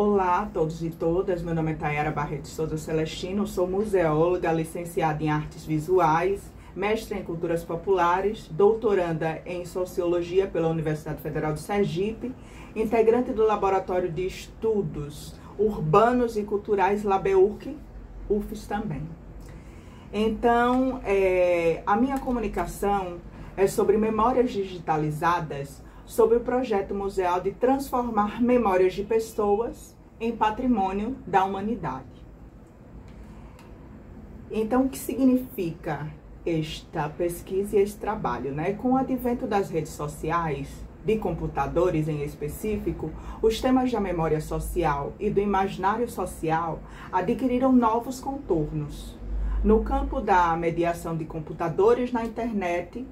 Olá a todos e todas, meu nome é Tayara Barreto Souza Celestino, sou museóloga, licenciada em Artes Visuais, mestre em Culturas Populares, doutoranda em Sociologia pela Universidade Federal de Sergipe, integrante do Laboratório de Estudos Urbanos e Culturais LabEURC, UFES também. Então, a minha comunicação é sobre memórias digitalizadas, sobre o projeto museal de transformar memórias de pessoas em patrimônio da humanidade. Então, o que significa esta pesquisa e esse trabalho, né? Com o advento das redes sociais, de computadores em específico, os temas da memória social e do imaginário social adquiriram novos contornos. No campo da mediação de computadores na internet,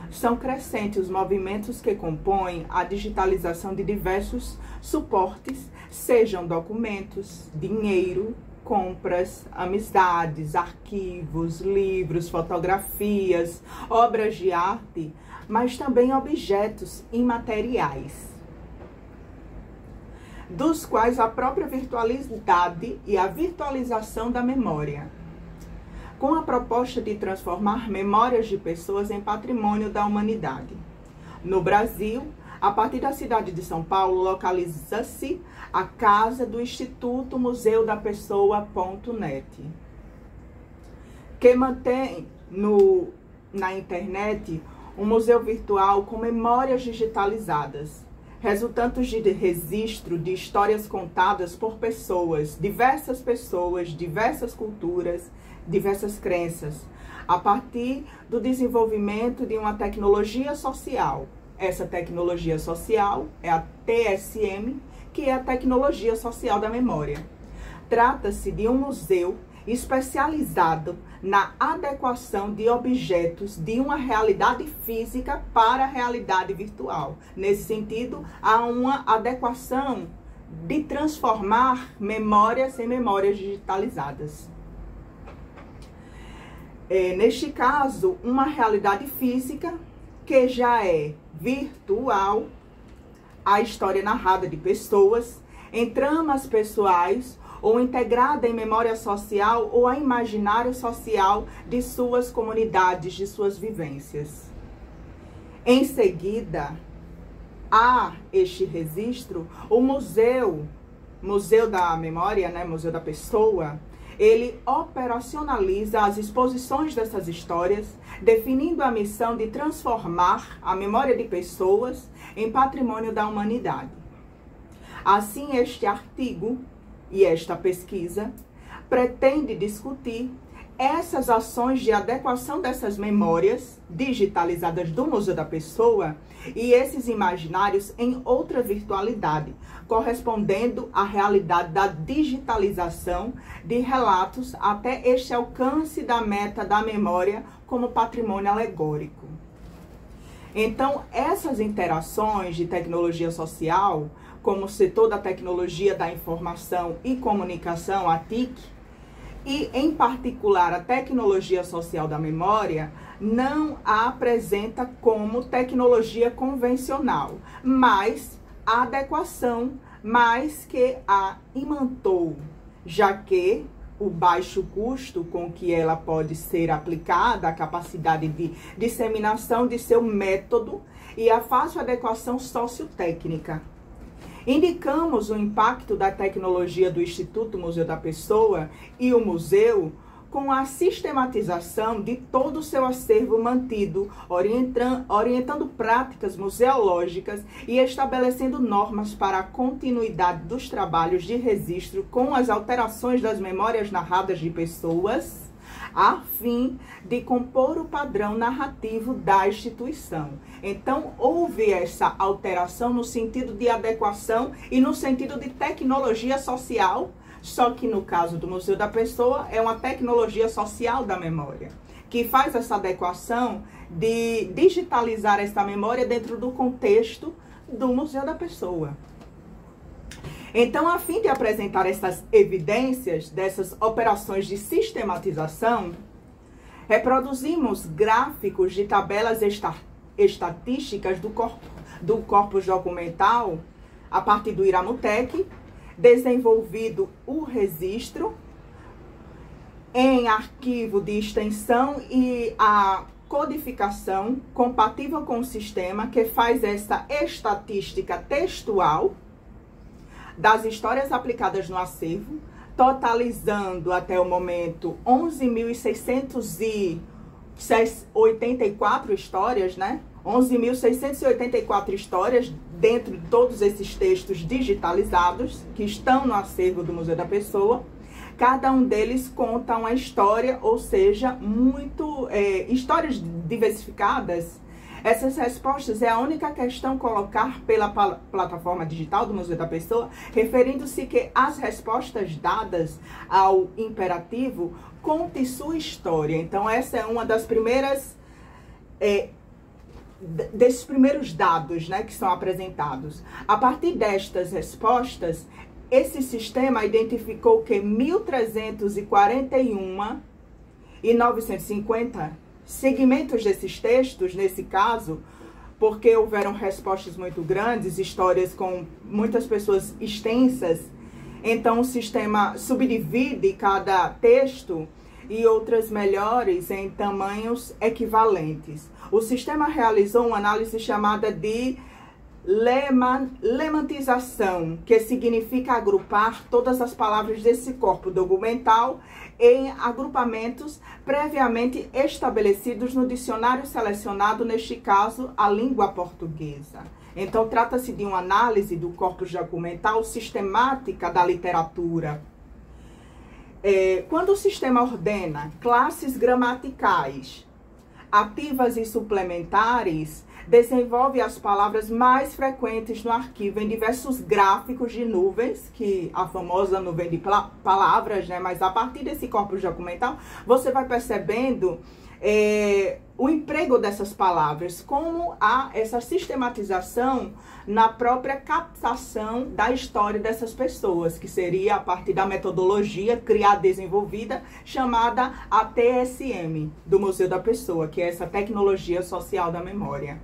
são crescentes os movimentos que compõem a digitalização de diversos suportes, sejam documentos, dinheiro, compras, amizades, arquivos, livros, fotografias, obras de arte, mas também objetos imateriais, dos quais a própria virtualidade e a virtualização da memória, com a proposta de transformar memórias de pessoas em patrimônio da humanidade. No Brasil, a partir da cidade de São Paulo, localiza-se a Casa do Instituto Museu da Pessoa.net, que mantém na internet um museu virtual com memórias digitalizadas, resultantes de registro de histórias contadas por pessoas, diversas culturas, diversas crenças, a partir do desenvolvimento de uma tecnologia social. Essa tecnologia social é a TSM, que é a tecnologia social da memória. Trata-se de um museu especializado na adequação de objetos de uma realidade física para a realidade virtual. Nesse sentido, há uma adequação de transformar memórias em memórias digitalizadas. Neste caso, uma realidade física que já é virtual, a história narrada de pessoas, em tramas pessoais, ou integrada em memória social ou a imaginário social de suas comunidades, de suas vivências. Em seguida, a este registro, o Museu da Memória, né, Museu da Pessoa, ele operacionaliza as exposições dessas histórias, definindo a missão de transformar a memória de pessoas em patrimônio da humanidade. Assim, este artigo e esta pesquisa pretende discutir essas ações de adequação dessas memórias digitalizadas do Museu da Pessoa e esses imaginários em outra virtualidade, correspondendo à realidade da digitalização de relatos até este alcance da meta da memória como patrimônio alegórico. Então, essas interações de tecnologia social, como o setor da tecnologia da informação e comunicação, a TIC, e, em particular, a tecnologia social da memória, não a apresenta como tecnologia convencional, mas a adequação mais que a imantou, já que o baixo custo com que ela pode ser aplicada, a capacidade de disseminação de seu método e a fácil adequação sociotécnica. Indicamos o impacto da tecnologia do Instituto Museu da Pessoa e o museu com a sistematização de todo o seu acervo mantido, orientando práticas museológicas e estabelecendo normas para a continuidade dos trabalhos de registro com as alterações das memórias narradas de pessoas, a fim de compor o padrão narrativo da instituição. Então, houve essa alteração no sentido de adequação e no sentido de tecnologia social, só que no caso do Museu da Pessoa, é uma tecnologia social da memória, que faz essa adequação de digitalizar essa memória dentro do contexto do Museu da Pessoa. Então, a fim de apresentar essas evidências dessas operações de sistematização, reproduzimos gráficos de tabelas estatísticas do corpus documental a partir do Iramutec, desenvolvido o registro em arquivo de extensão e a codificação compatível com o sistema que faz essa estatística textual das histórias aplicadas no acervo, totalizando até o momento 11.684 histórias, né? 11.684 histórias dentro de todos esses textos digitalizados que estão no acervo do Museu da Pessoa. Cada um deles conta uma história, ou seja, histórias diversificadas. Essas respostas é a única questão colocar pela plataforma digital do Museu da Pessoa, referindo-se que as respostas dadas ao imperativo conte sua história. Então, essa é uma das primeiras, desses primeiros dados, né, que são apresentados. A partir destas respostas, esse sistema identificou que 1.341.950 segmentos desses textos, nesse caso, porque houveram respostas muito grandes, histórias com muitas pessoas extensas, então o sistema subdivide cada texto e outras melhores em tamanhos equivalentes. O sistema realizou uma análise chamada de lemantização, que significa agrupar todas as palavras desse corpo documental em agrupamentos previamente estabelecidos no dicionário selecionado, neste caso, a língua portuguesa. Então, trata-se de uma análise do corpus documental sistemática da literatura. Quando o sistema ordena classes gramaticais ativas e suplementares, desenvolve as palavras mais frequentes no arquivo em diversos gráficos de nuvens, que a famosa nuvem de palavras, né? Mas a partir desse corpus documental, você vai percebendo o emprego dessas palavras, como há essa sistematização na própria captação da história dessas pessoas, que seria a partir da metodologia criada, desenvolvida, chamada ATSM, do Museu da Pessoa, que é essa tecnologia social da memória.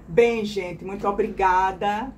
Bem, gente, muito obrigada.